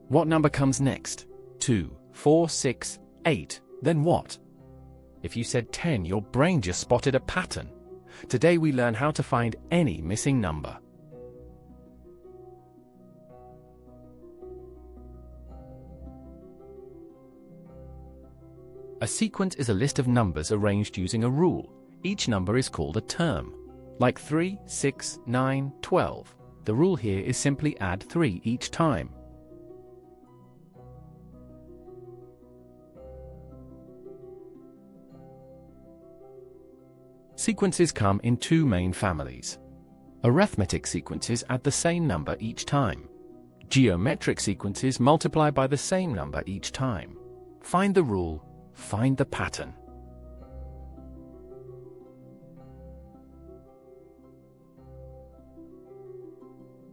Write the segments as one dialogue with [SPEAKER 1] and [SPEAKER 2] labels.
[SPEAKER 1] What number comes next? 2, 4, 6, 8, then what? If you said 10, your brain just spotted a pattern. Today we learn how to find any missing number. A sequence is a list of numbers arranged using a rule. Each number is called a term. Like 3, 6, 9, 12. The rule here is simply add 3 each time. Sequences come in two main families. Arithmetic sequences add the same number each time. Geometric sequences multiply by the same number each time. Find the rule, find the pattern.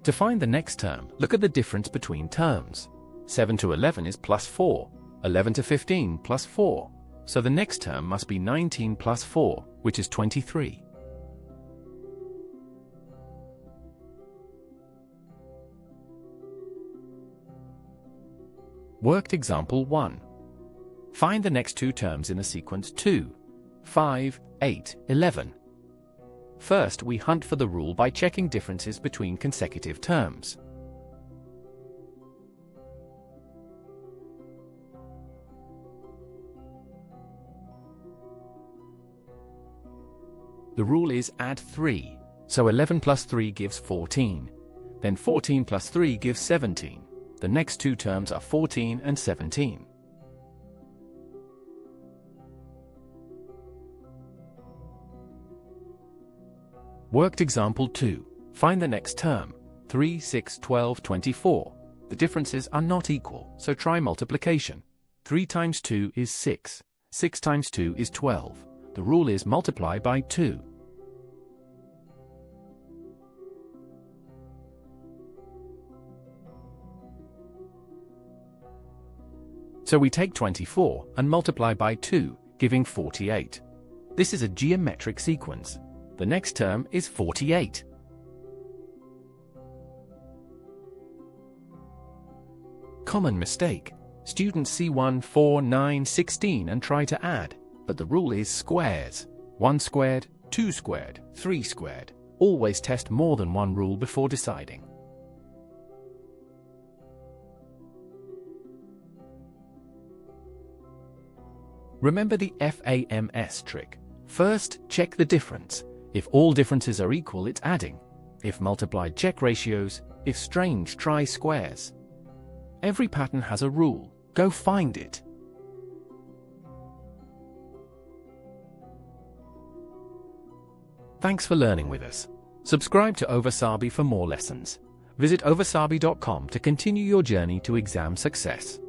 [SPEAKER 1] To find the next term, look at the difference between terms. 7 to 11 is plus 4, 11 to 15 plus 4. So the next term must be 19 plus 4, which is 23. Worked example 1. Find the next two terms in the sequence 2, 5, 8, 11. First, we hunt for the rule by checking differences between consecutive terms. The rule is add 3, so 11 plus 3 gives 14. Then 14 plus 3 gives 17. The next two terms are 14 and 17. Worked example 2. Find the next term. 3, 6, 12, 24. The differences are not equal, so try multiplication. 3 times 2 is 6. 6 times 2 is 12. The rule is multiply by 2. So we take 24 and multiply by 2, giving 48. This is a geometric sequence. The next term is 48. Common mistake. Students see 1, 4, 9, 16 and try to add. But the rule is squares. 1 squared, 2 squared, 3 squared. Always test more than one rule before deciding. Remember the FAMS trick. First, check the difference. If all differences are equal, it's adding. If multiplied, check ratios. If strange, try squares. Every pattern has a rule. Go find it. Thanks for learning with us. Subscribe to Ovasaabi for more lessons. Visit ovasaabi.com to continue your journey to exam success.